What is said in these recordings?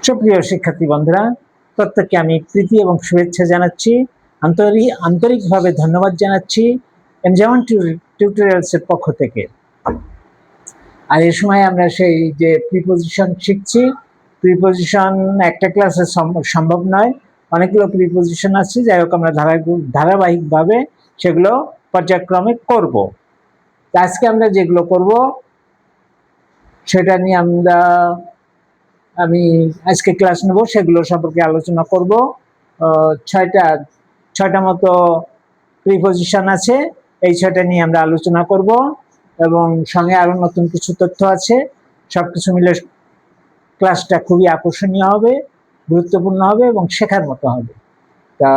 সুপ্রিয় শিক্ষার্থী বন্ধুরা, প্রত্যেককে আমি প্রীতি এবং শুভেচ্ছা জানাচ্ছি, আন্তরিকভাবে ধন্যবাদ জানাচ্ছি এনজয়ন টিউটোরিয়ালস এর পক্ষ থেকে। আর এই সময় আমরা সেই যে প্রিপোজিশন শিখছি। প্রিপোজিশন একটা ক্লাসে সম্ভব নয়, অনেকগুলো প্রিপোজিশন আছে। যাই হোক, আমরা ধারাবাহিকভাবে সেগুলো পর্যায়ক্রমে করব। আজকে আমরা যেগুলো করব সেটা নিয়ে আমি আজকে ক্লাস নেব, সেগুলো সম্পর্কে আলোচনা করব। ছয়টা মতো প্রিপোজিশন আছে, এই ছয়টা নিয়ে আমরা আলোচনা করব এবং সঙ্গে আরো নতুন কিছু তথ্য আছে। সবকিছু মিলে ক্লাসটা খুবই আকর্ষণীয় হবে, গুরুত্বপূর্ণ হবে এবং শেখার মতো হবে। তা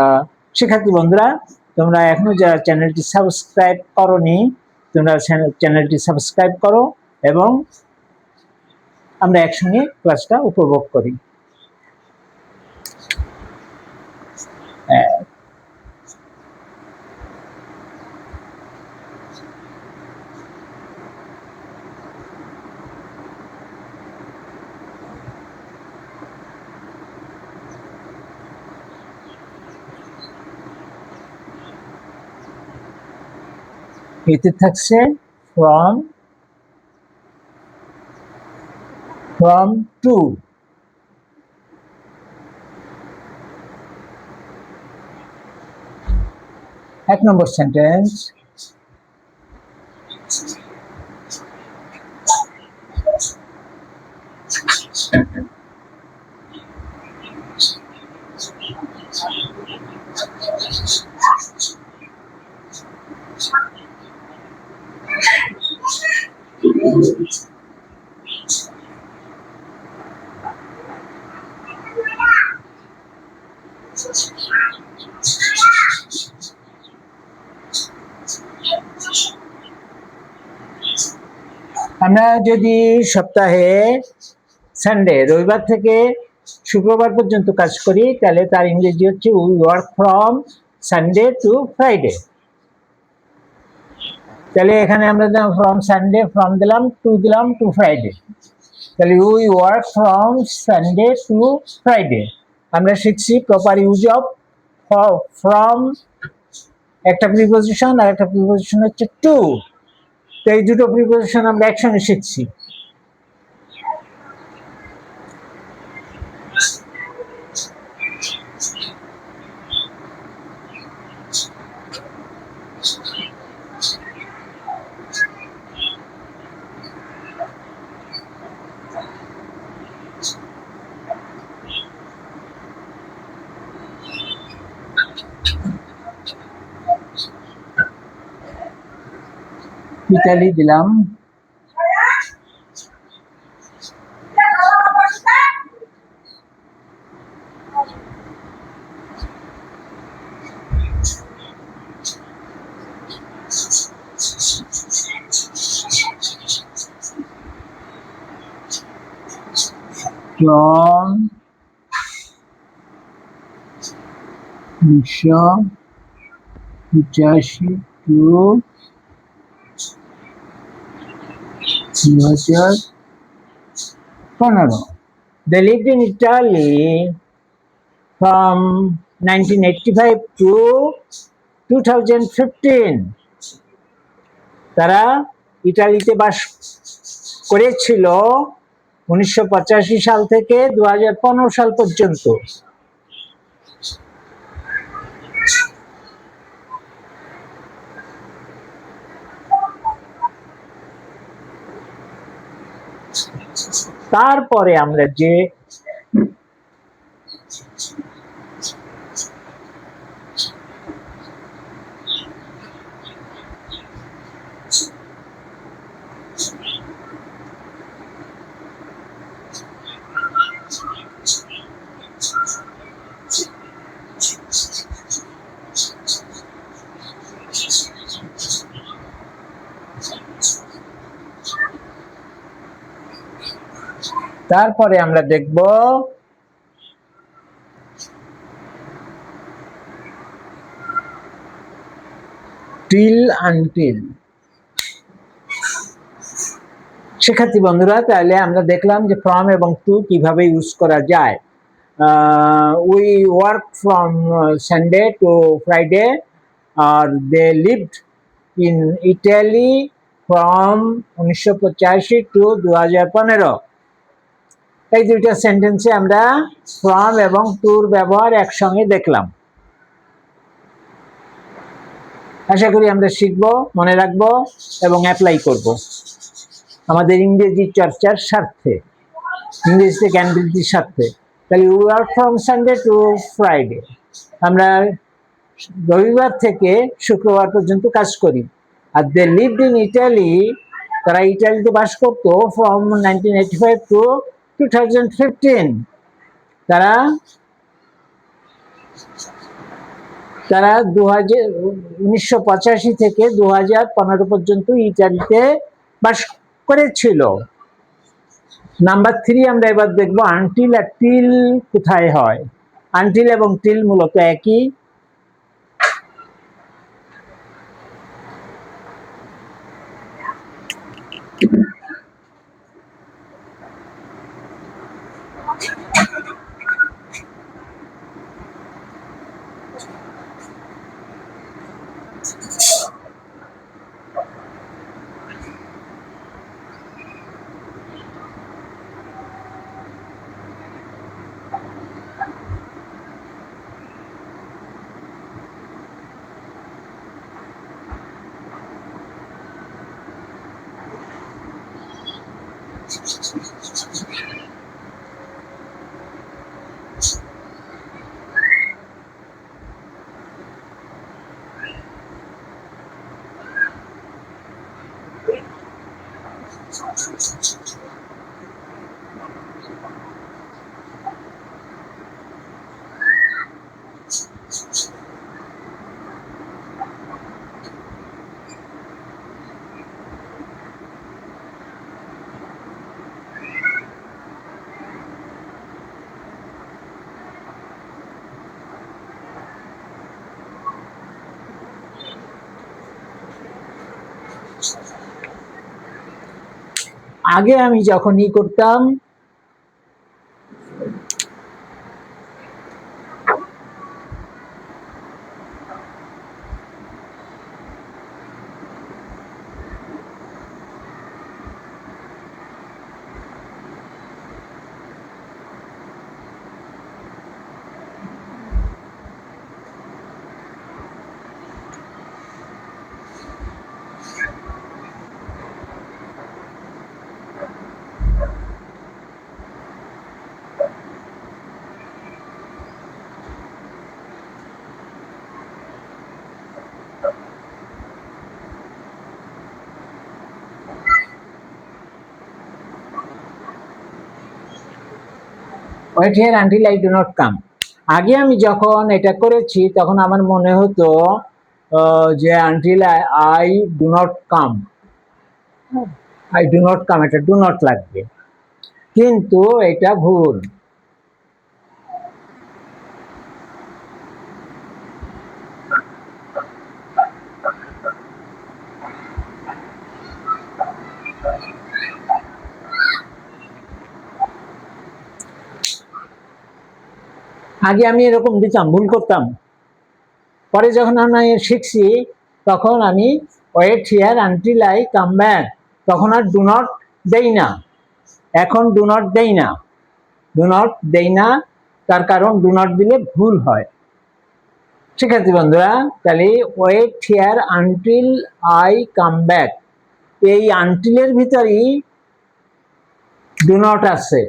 শিক্ষার্থী বন্ধুরা, তোমরা এখনো যারা চ্যানেলটি সাবস্ক্রাইব করোনি, তোমরা চ্যানেলটি সাবস্ক্রাইব করো এবং আমরা একসঙ্গে ক্লাসটা উপভোগ করি। এতে থাকছে from to। এক নম্বর সেন্টেন্স, আমরা যদি সপ্তাহে সানডে, রবিবার থেকে শুক্রবার পর্যন্ত কাজ করি, তাহলে তার ইংরেজি হচ্ছে we work from Sunday to Friday. তাহলে এখানে আমরা ফ্রম সানডে, ফ্রম দিলাম, টু দিলাম, টু ফ্রাইডে। তাহলে we work from Sunday to Friday. আমরা শিখছি প্রপার ইউজ অফ ফ্রম, একটা প্রিপোজিশন, আর একটা প্রিপোজিশন হচ্ছে টু। তো এই দুটো প্রিপোজিশন আমরা একসঙ্গে শিখছি। ইতালি দিলাম, জন 1985 to 2015। They lived in Italy from 1985 to 2015। তারা ইতালিতে বাস করেছিল 1985 সাল থেকে 2015 সাল পর্যন্ত। তারপরে আমরা যে তারপরে আমরা দেখব টিল আনটিল। শিক্ষার্থী বন্ধুরা, তাহলে আমরা দেখলাম যে ফ্রম এবং টু কিভাবে ইউজ করা যায়। We work from Sunday to Friday, আর they lived in Italy from 1985 to 2015। এই দুইটা সেন্টেন্সে আমরা ফ্রম এবং টুর ব্যবহার একসঙ্গে দেখলাম। আশা করি আমরা শিখবো, মনে রাখবো এবং অ্যাপ্লাই করব আমাদের ইংরেজি চর্চার স্বার্থে, ইংরেজিতে জ্ঞান বৃদ্ধির স্বার্থে। তাহলে we work from Sunday to Friday, আমরা রবিবার থেকে শুক্রবার পর্যন্ত কাজ করি। আর দে লিভড ইন ইটালি, তারা ইটালিতে বাস করতো ফ্রম 1985 টু 2015। তারা 1985 থেকে 2015 পর্যন্ত ইটালিতে বাস করেছিল। নাম্বার 3 আমরা এবার দেখবো আনটিল আর টিল কোথায় হয়। আনটিল এবং টিল মূলত একই। আগে আমি যখন করতাম, wait here until I do not come, আগে আমি যখন এটা করেছি তখন আমার মনে হতো যে until I do not come, I do not come, এটা ডু নট লাগবে, কিন্তু এটা ভুল। আগে আমি এরকম দিতাম, ভুল করতাম। পরে যখন আমি শিখছি তখন আমি wait here until I come back, তখন আর ডু নট দেই না। এখন ডু নট দেই না, ডু নট দেই না, তার কারণ ডু নট দিলে ভুল হয়। শিক্ষার্থী বন্ধুরা, তাহলে wait here until I come back, এই আনটিলের ভিতরেই ডু নট আছে।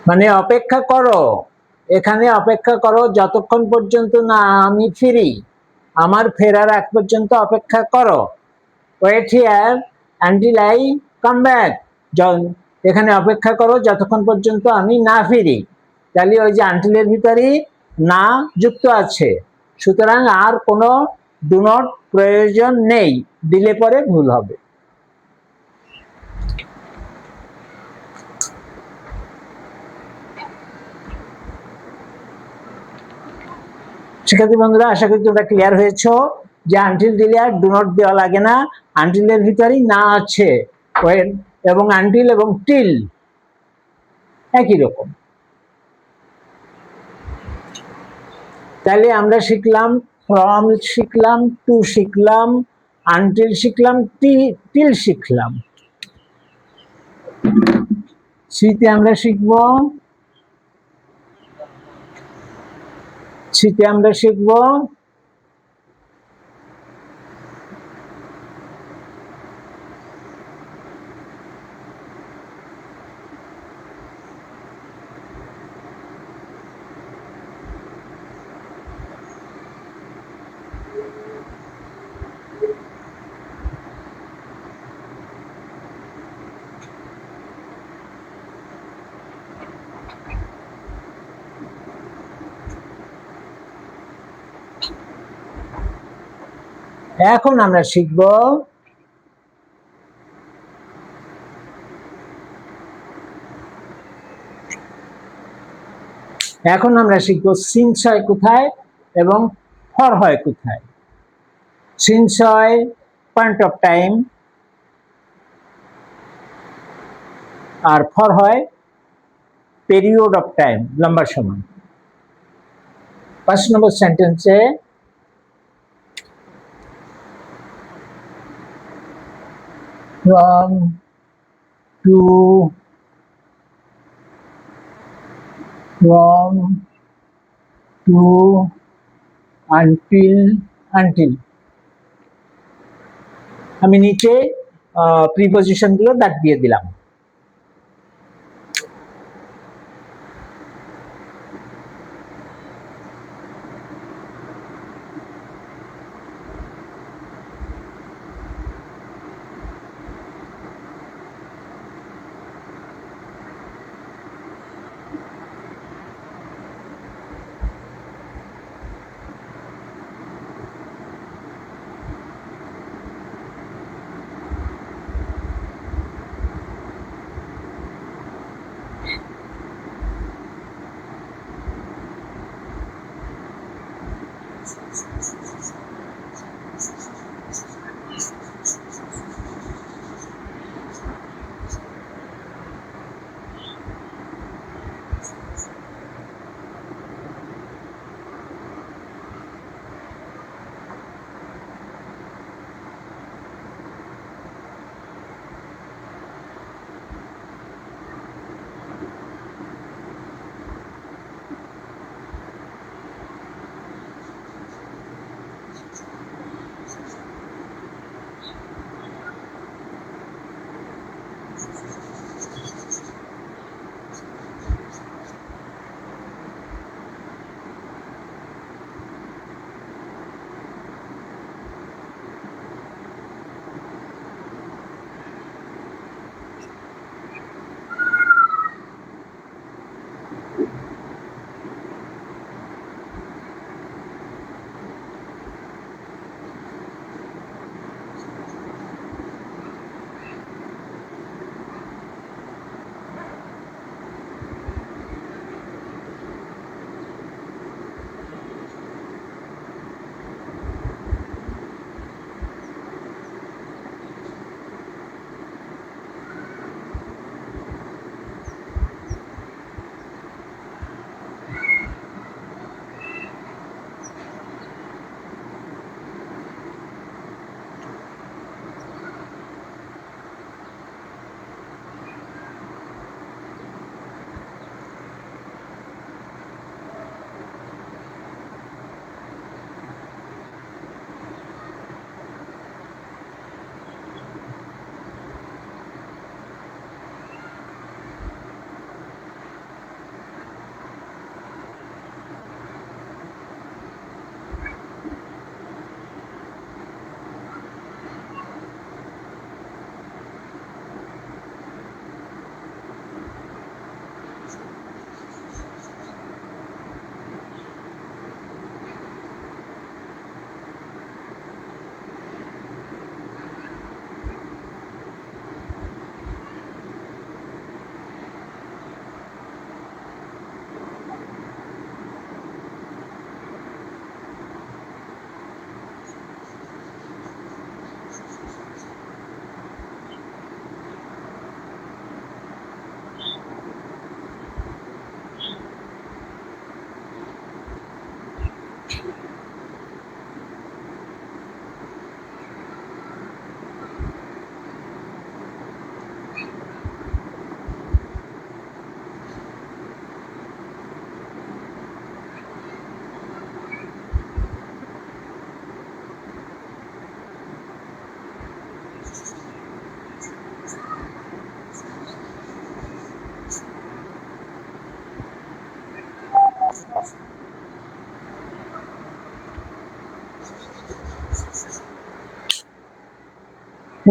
মানে অপেক্ষা করো, এখানে অপেক্ষা করো যতক্ষণ পর্যন্ত না আমি ফিরি, আমার ফেরার আগ পর্যন্ত অপেক্ষা করো। Wait here until I come back, এখানে অপেক্ষা করো যতক্ষণ পর্যন্ত আমি না ফিরি। তাহলে ওই যে আনটিলের ভিতরে না যুক্ত আছে, সুতরাং আর কোনো ডু নট প্রয়োজন নেই, দিলে পরে ভুল হবে। শিক্ষার্থী বন্ধুরা, আশা করি তোমরা ক্লিয়ার হয়েছো। যে আনটিল দিলে আর ডু নট দেওয়া লাগে না, আনটিলের ভিতরেই না আছে, ওয়েন এবং আনটিল এবং টিল একই রকম। তাহলে আমরা শিখলাম ফ্রম শিখলাম, টু শিখলাম, আনটিল শিখলাম, টিল শিখলাম। সিতে আমরা শিখব, সিতে আমরা শিখব এখন আমরা শিখব সিন্স হয় কোথায় এবং ফর হয় কোথায়। সিন্স হয় পয়েন্ট অফ টাইম আর ফর হয় পিরিয়ড অফ টাইম, লম্বা সময়। 5 নম্বর সেন্টেন্সে from to until আমি নিচে প্রিপজিশন গুলো দাগ দিয়ে দিলাম।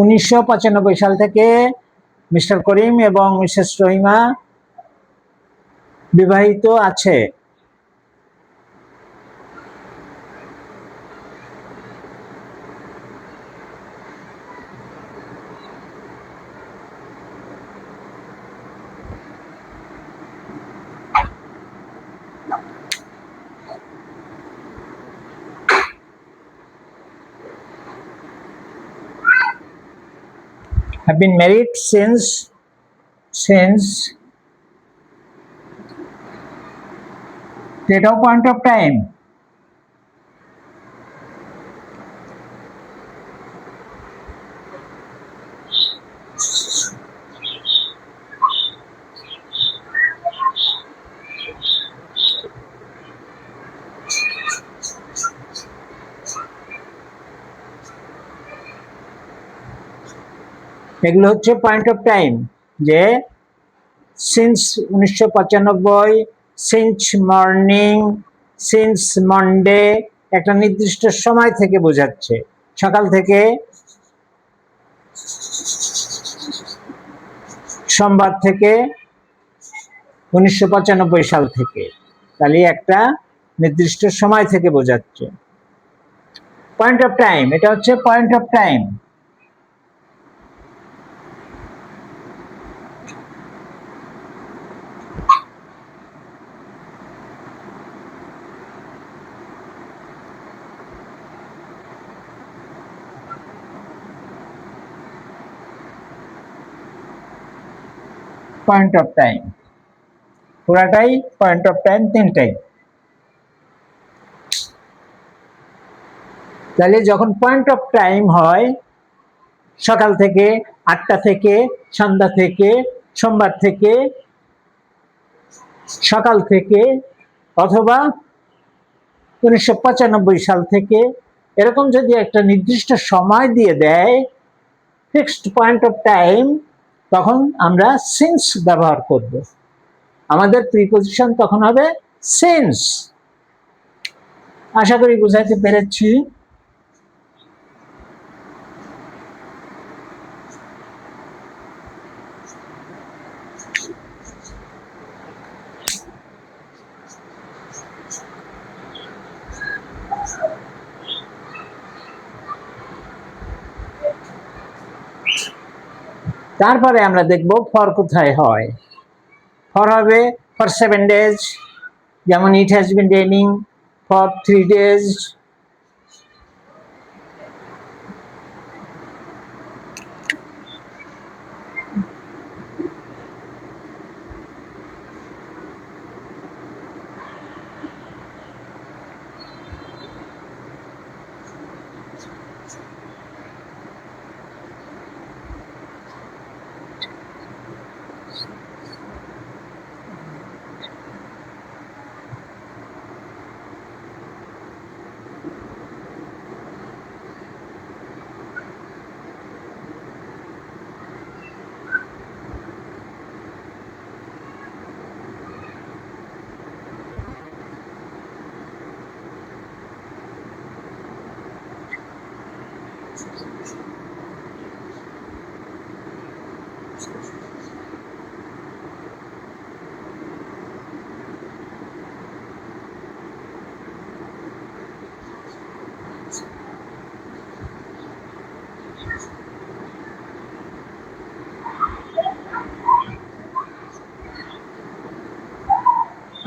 1995 সাল থেকে মিস্টার করিম এবং মিসেস রহিমা বিবাহিত আছে। Have been married since date of point of time. এগুলো হচ্ছে পয়েন্ট অফ টাইম, যে since 1995, since morning, since Monday, একটা নির্দিষ্ট সময় থেকে বোঝাচ্ছে, সকাল থেকে, সোমবার থেকে, 1995 সাল থেকে, তাহলে একটা নির্দিষ্ট সময় থেকে বোঝাচ্ছে। পয়েন্ট অফ টাইম, এটা হচ্ছে point of time. Point of time পুরাটাই পয়েন্ট অফ টাইম, তিনটাই। তাহলে যখন পয়েন্ট অফ টাইম হয় সকাল থেকে, 8টা থেকে, সন্ধ্যা থেকে, সোমবার থেকে, সকাল থেকে, অথবা 1995 সাল থেকে, এরকম যদি একটা নির্দিষ্ট সময় দিয়ে দেয়, ফিক্সড পয়েন্ট অফ টাইম, তখন আমরা সিন্স ব্যবহার করব। আমাদের প্রিপজিশন তখন হবে সিন্স। আশা করি বুঝাইতে পেরেছি। তারপরে আমরা দেখব ফর কোথায় হয়। ফর হবে ফর 7 days, যেমন it has been raining for 3 days।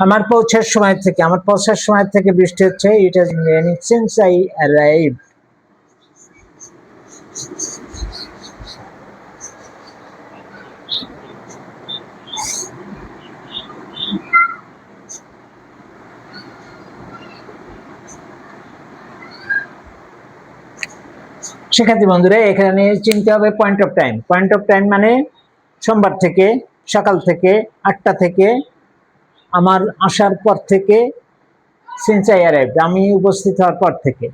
আমার পৌঁছার সময় থেকে বৃষ্টি হচ্ছে। It has been raining since I arrived. শিক্ষার্থী বন্ধুরা, এখানে চিনতে হবে point of time. Point of time মানে সোমবার থেকে, সকাল থেকে, 8টা থেকে, আমার আসার পর থেকে, সিন্স আই অ্যারাইভড, আমি উপস্থিত হওয়ার পর থেকে।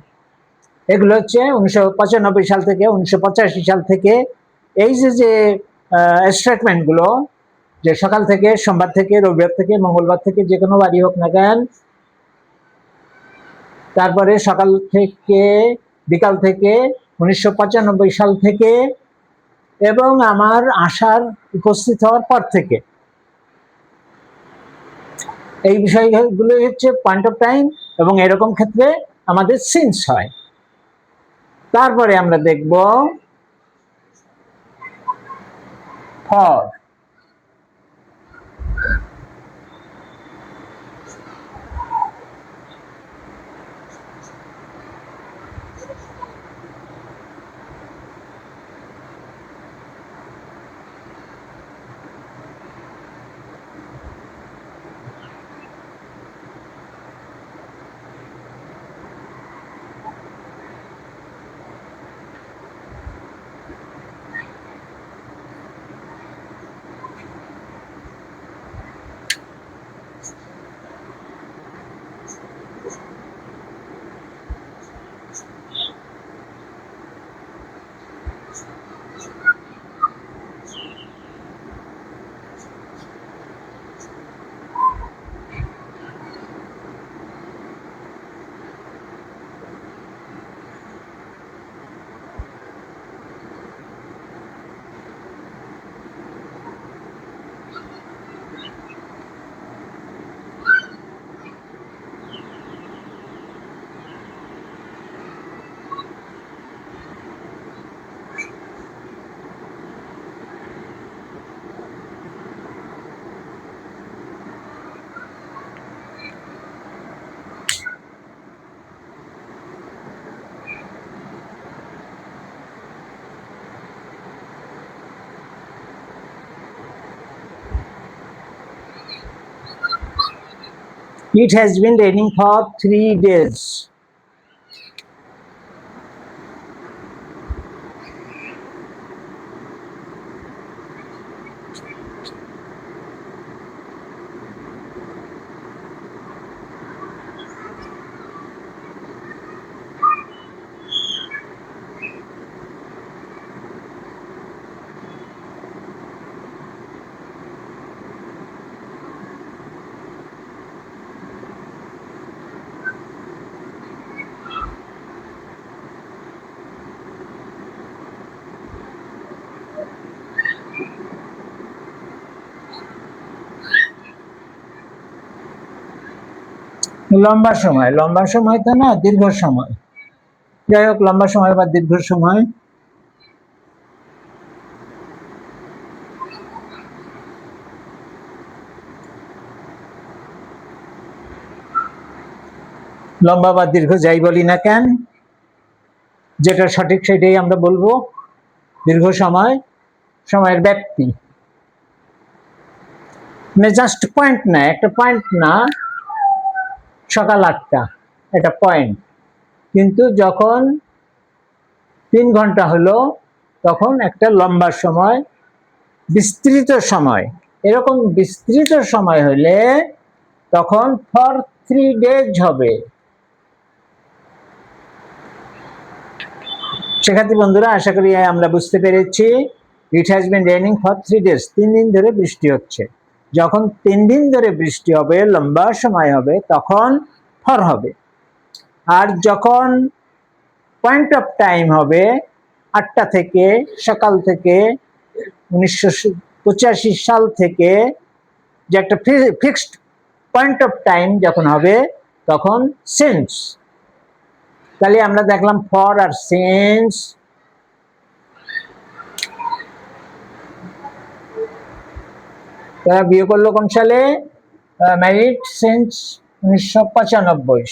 এগুলো হচ্ছে 1995 সাল থেকে 1985 সাল থেকে। এই যে স্টেটমেন্টগুলো, যে সকাল থেকে, সোমবার থেকে, রবিবার থেকে, মঙ্গলবার থেকে, যে কোনো বারই হোক না কেন, তারপরে সকাল থেকে, বিকাল থেকে, 1995 সাল থেকে, এবং আমার আসার উপস্থিত হওয়ার পর থেকে, এই বিষয়গুলো হচ্ছে পয়েন্ট অফ টাইম, এবং এরকম ক্ষেত্রে আমাদের সিন্স হয়। তারপরে আমরা দেখব for. It has been raining for 3 days. লম্বা সময়, লম্বা সময় তো না, দীর্ঘ সময়। যাই হোক, লম্বা সময় বা দীর্ঘ সময়। লম্বা বা দীর্ঘ যাই বলি না কেন, যেটা সঠিক সেটাই আমরা বলবো। দীর্ঘ সময়, সময়ের ব্যাপ্তি, মানে জাস্ট পয়েন্ট না, একটা পয়েন্ট না, সকাল 8টা এটা পয়েন্ট, কিন্তু যখন 3 ঘন্টা হলো তখন একটা লম্বা সময়, বিস্তৃত সময়। এরকম বিস্তৃত সময় হলে তখন ফর 3 days হবে। শিক্ষার্থী বন্ধুরা, আশা করি আমরা বুঝতে পেরেছি। It has been raining for 3 days, 3 দিন ধরে বৃষ্টি হচ্ছে। যখন 3 দিন ধরে বৃষ্টি হবে, লম্বা সময় হবে, তখন ফর হবে। আর যখন পয়েন্ট অফ টাইম হবে 8টা থেকে, সকাল থেকে, 1985 সাল থেকে, যে একটা ফিক্সড পয়েন্ট অফ টাইম যখন হবে, তখন সিন্স। তাহলে আমরা দেখলাম ফর আর সিন্স। তারা বিয়ে করলো কোন সালে? Married since 1995।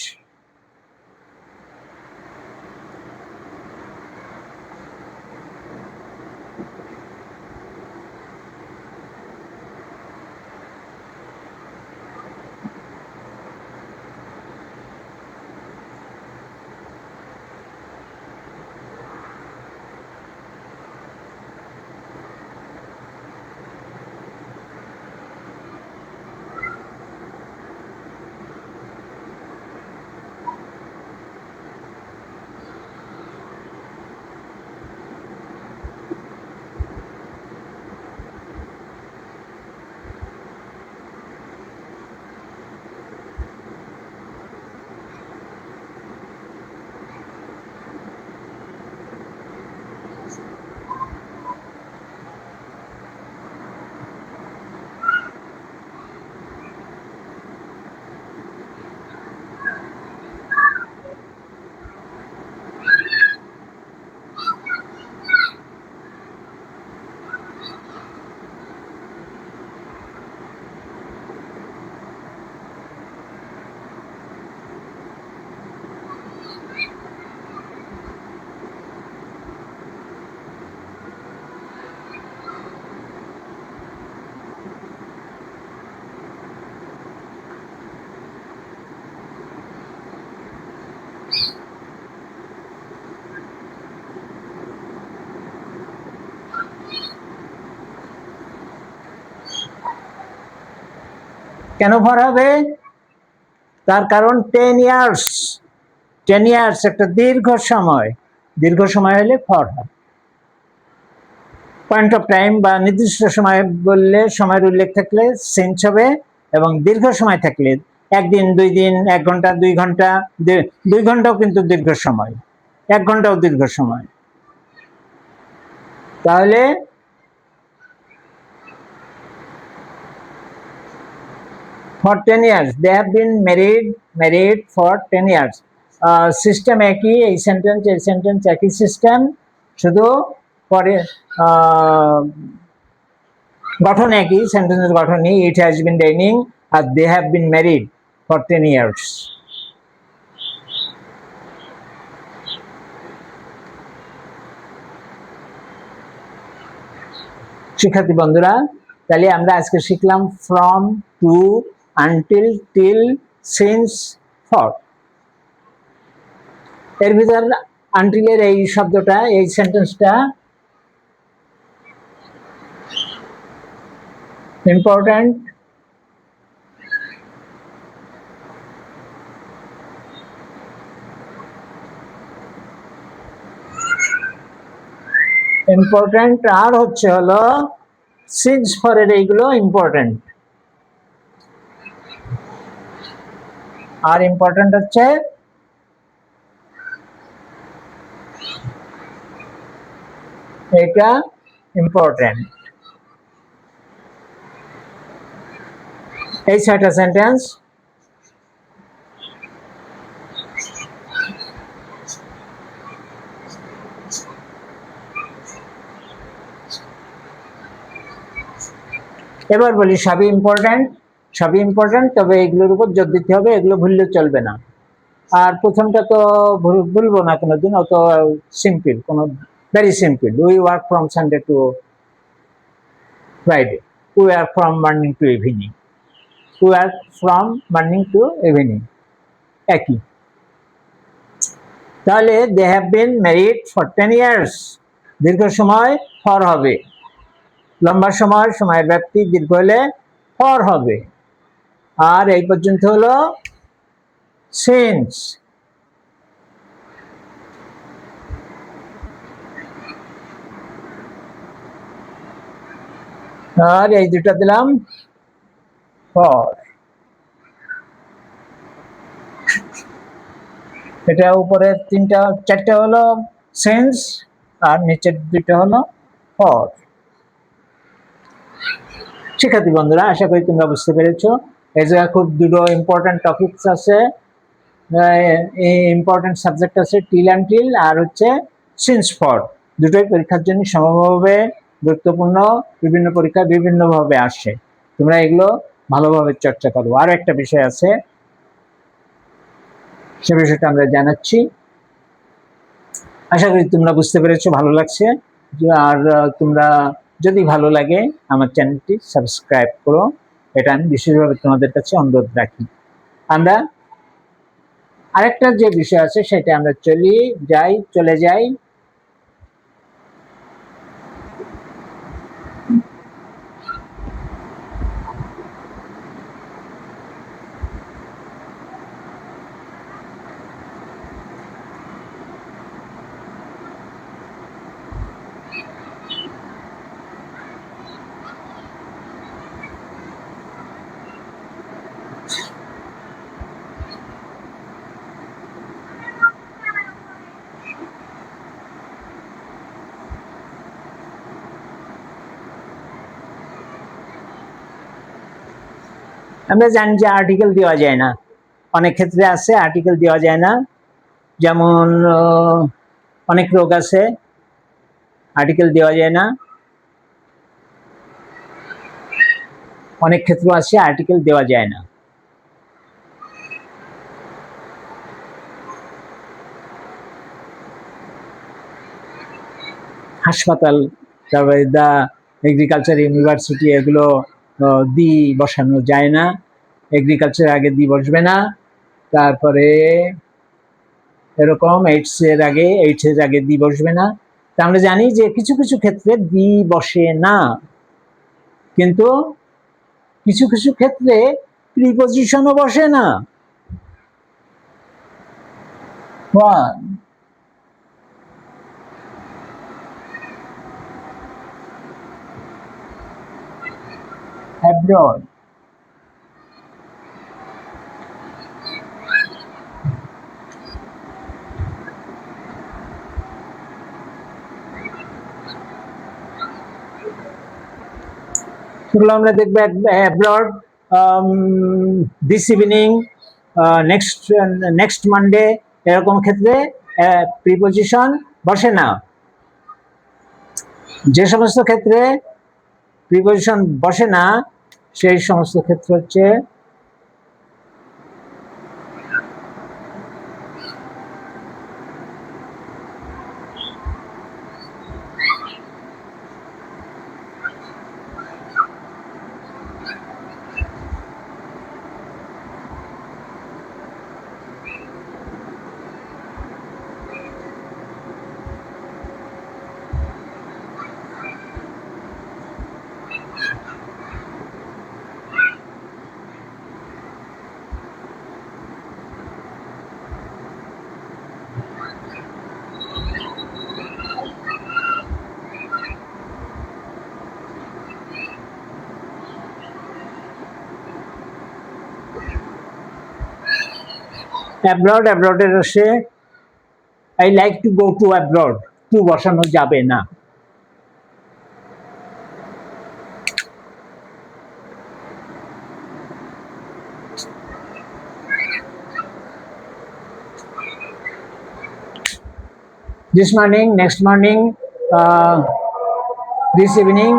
কেন ফর হবে? তার কারণ 10 ইয়ার্স। 10 ইয়ার্স একটা দীর্ঘ সময়, দীর্ঘ সময় হলে ফর হয়। পয়েন্ট অফ টাইম বা নির্দিষ্ট সময় বললে, সময়ের উল্লেখ থাকলে সিন্স হবে, এবং দীর্ঘ সময় থাকলে 1 দিন 2 দিন 1 ঘন্টা 2 ঘন্টা, 2 ঘন্টাও কিন্তু দীর্ঘ সময়, 1 ঘন্টাও দীর্ঘ সময়। তাহলে for 10 years they have been married for 10 years। System একই, এই সেন্টেন্স একই সিস্টেম, শুধু পরে গঠন একই, সেন্টেন্সের গঠনই it has been raining R they have been married for 10 years। শিক্ষার্থী বন্ধুরা, তাহলে আমরা আজকে শিখলাম from, to, until, till, since, for. এর ভিতর আনটিলের এই শব্দটা, এই সেন্টেন্সটা ইম্পর্টেন্ট। ইম্পর্টেন্ট আর হচ্ছে হলো সিন্স ফরের এইগুলো ইম্পর্টেন্ট। আর ইম্পর্টেন্ট হচ্ছে এটা ইম্পর্টেন্ট। এই 6টা সেন্টেন্স এবার বলি, সবই ইম্পর্টেন্ট, সবই ইম্পর্টেন্ট, তবে এগুলোর উপর জোর দিতে হবে, এগুলো ভুললে চলবে না। আর প্রথমটা তো ভুলবো না কোনোদিন, অত সিম্পল, কোনো very simple. We work from Sunday to Friday, we work from morning to evening, we work from morning to evening, একই। তাহলে they have been married for 10 years, দীর্ঘ সময় ফর হবে, লম্বা সময়, সময়ের ব্যাপ্তি দীর্ঘ হলে ফর হবে। আর এই পর্যন্ত হলো সিন্স। আর এই দুটা দিলাম ফর। এটা উপরের 4টা হলো সিন্স, আর নিচের 2টা হলো ফর। শিক্ষার্থী বন্ধুরা, আশা করি তোমরা বুঝতে পেরেছো। এই জায়গায় খুব দুটো ইম্পর্টেন্ট টপিকস আছে, ইম্পর্টেন্ট সাবজেক্ট আছে, টিল অ্যান্ড টিল আর হচ্ছে সিন্স ফর। দুটোই পরীক্ষার জন্য সমভাবে গুরুত্বপূর্ণ, বিভিন্ন পরীক্ষায় বিভিন্নভাবে আসে। তোমরা এগুলো ভালোভাবে চর্চা করো। আরো একটা বিষয় আছে, সে বিষয়টা আমরা জানাচ্ছি। আশা করি তোমরা বুঝতে পেরেছো, ভালো লাগছে। আর তোমরা যদি ভালো লাগে আমার চ্যানেলটি সাবস্ক্রাইব করো, এটা আমি বিশেষভাবে তোমাদের কাছে অনুরোধ রাখি। আমরা আরেকটা যে বিষয় আছে সেটা আমরা চলে যাই। আমরা জানি যে আর্টিকেল দেওয়া যায় না, অনেক ক্ষেত্রে আছে আর্টিকেল দেওয়া যায় না। যেমন অনেক রোগ আছে আর্টিকেল দেওয়া যায় না, অনেক ক্ষেত্র আছে আর্টিকেল দেওয়া যায় না। হাসপাতাল, তারপরে দা এগ্রিকালচার ইউনিভার্সিটি, এগুলো দি বসানো যায় না, এগ্রিকালচার আগে দি বসবে না। তারপরে এরকম এইডস এর আগে দি বসবে না। তা আমরা জানি যে কিছু কিছু ক্ষেত্রে দি বসে না, কিন্তু কিছু কিছু ক্ষেত্রে প্রিপজিশনও বসে না। 1 abroad, সেগুলো আমরা দেখবো। Abroad, this evening, next Monday, এরকম ক্ষেত্রে প্রিপজিশন বসে না। যে সমস্ত ক্ষেত্রে প্রিপজিশন বসে না সেই সমস্ত ক্ষেত্রে হচ্ছে অ্যাব্রড। অ্যাব্রডের আসে I like to go to abroad, to বসানো যাবে না। This morning, next morning, this evening,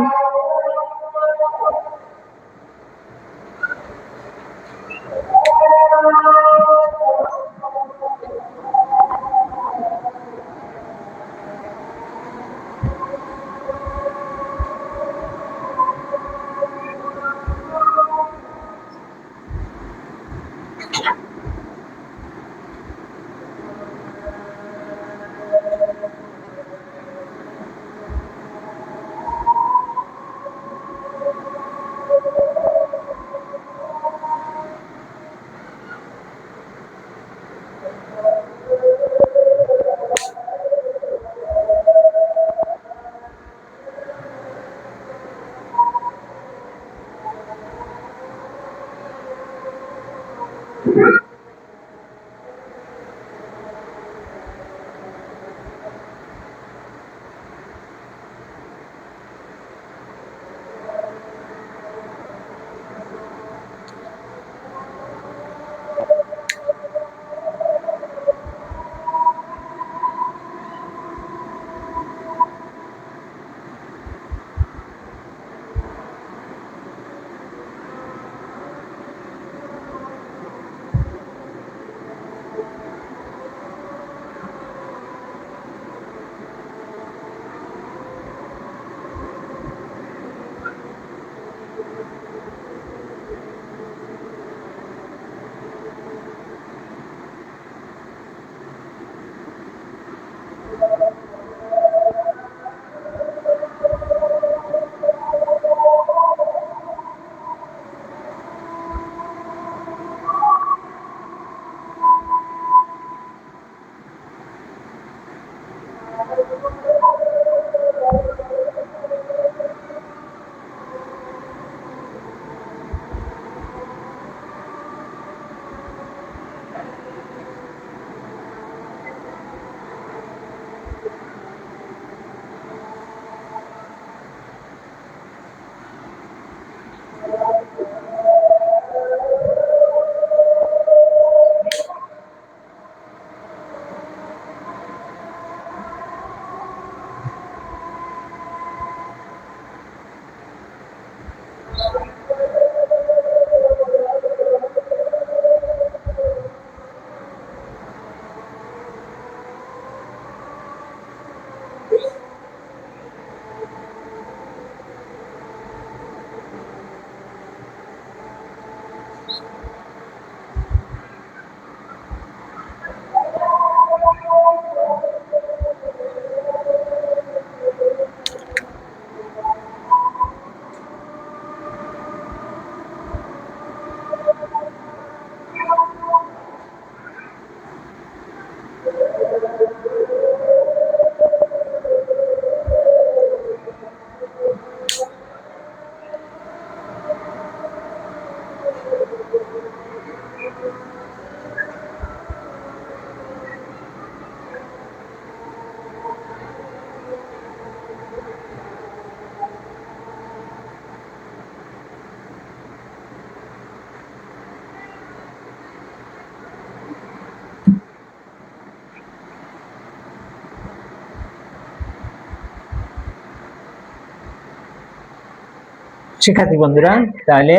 শিক্ষার্থী বন্ধুরা, তাহলে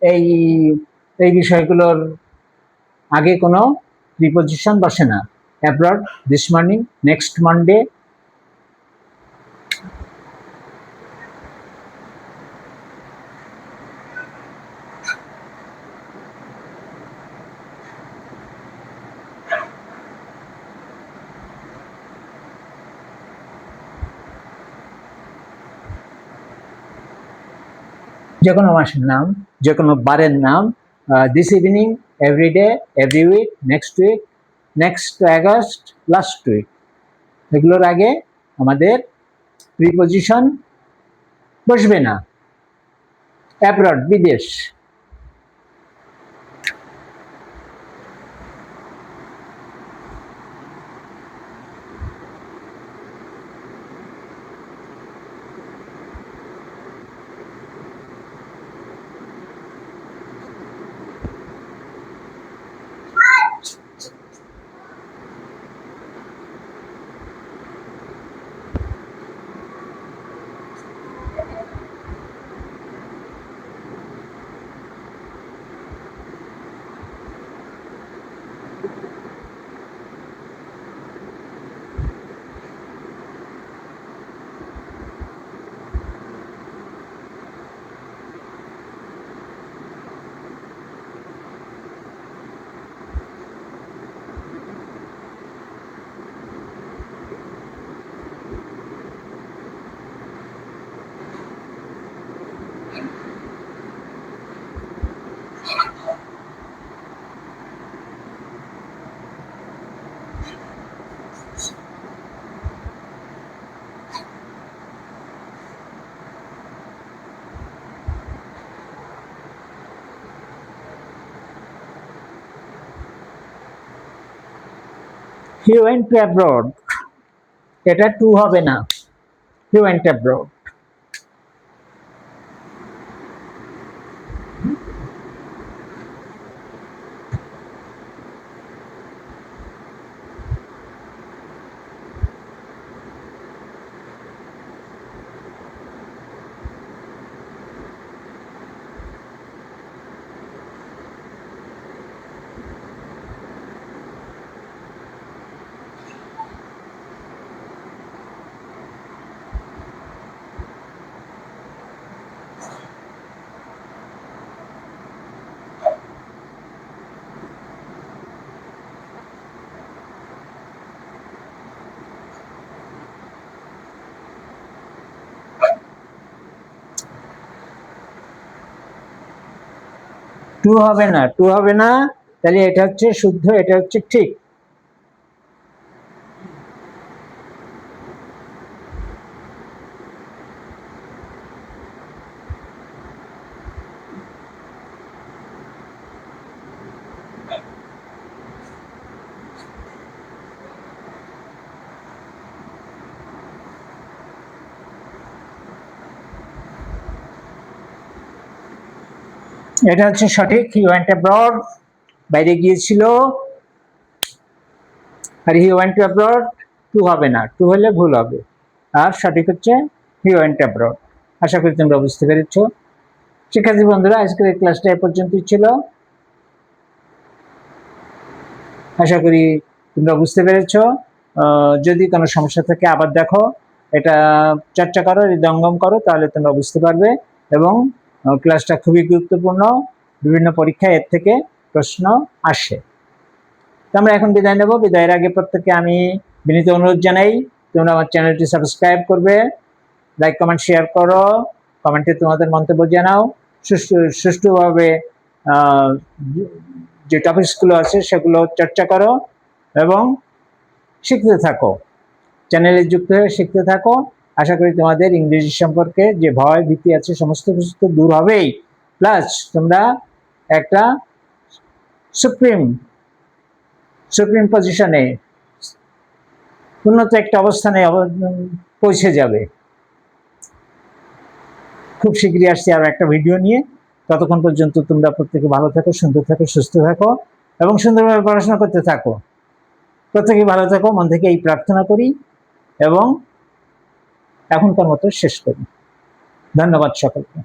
এই এই বিষয়গুলোর আগে কোনো প্রিপজিশন বসে না। Abroad, this morning, next Monday, যে কোনো মাসের নাম, যে কোনো বারের নাম, this evening, everyday, every week, next August, last week, এগুলোর আগে আমাদের প্রিপজিশন বসবে না। অ্যাব্রড, বিদেশ। He went abroad, এটা টু হবে না। He went abroad. টু হবে না, টু হবে না। তাহলে এটা হচ্ছে শুদ্ধ, এটা হচ্ছে ঠিক। এটা হচ্ছে সঠিক। হি ওয়েন্ট অ্যাব্রড, বাইরে গিয়েছিল। আর হি ওয়েন্ট অ্যাব্রড টু হবে না, টু হলে ভুল হবে। আর সঠিক হচ্ছে হি ওয়েন্ট অ্যাব্রড। আশা করি তোমরা বুঝতে পেরেছ। শিক্ষার্থী বন্ধুরা, আজকের এই ক্লাসটা এ পর্যন্তই ছিল। আশা করি তোমরা বুঝতে পেরেছ। যদি কোনো সমস্যা থাকে আবার দেখো, এটা চর্চা করো, হৃদয়ঙ্গম করো, তাহলে তোমরা বুঝতে পারবে। এবং ক্লাসটা খুবই গুরুত্বপূর্ণ, বিভিন্ন পরীক্ষায় এর থেকে প্রশ্ন আসে। তো আমরা এখন বিদায় নেব। বিদায়ের আগে প্রত্যেককে আমি বিনীত অনুরোধ জানাই, তোমরা আমার চ্যানেলটি সাবস্ক্রাইব করবে, লাইক কমেন্ট শেয়ার করো, কমেন্টে তোমাদের মন্তব্য জানাও, সুষ্ঠুভাবে যে টপিকসগুলো আছে সেগুলো চর্চা করো এবং শিখতে থাকো। চ্যানেলে যুক্ত হয়ে শিখতে থাকো। আশা করি তোমাদের ইংরেজি সম্পর্কে যে ভয় ভীতি আছে সমস্ত কিছু তো দূর হবেই, প্লাস তোমরা একটা সুপ্রিম পজিশনে, উন্নত একটা অবস্থানে পৌঁছে যাবে। খুব শীঘ্রই আসছি আরো একটা ভিডিও নিয়ে। ততক্ষণ পর্যন্ত তোমরা প্রত্যেকে ভালো থাকো, সুন্দর থাকো, সুস্থ থাকো এবং সুন্দরভাবে পড়াশোনা করতে থাকো। প্রত্যেকে ভালো থাকো, মন থেকে এই প্রার্থনা করি এবং এখনকার মতো শেষ করি। ধন্যবাদ সকলকে।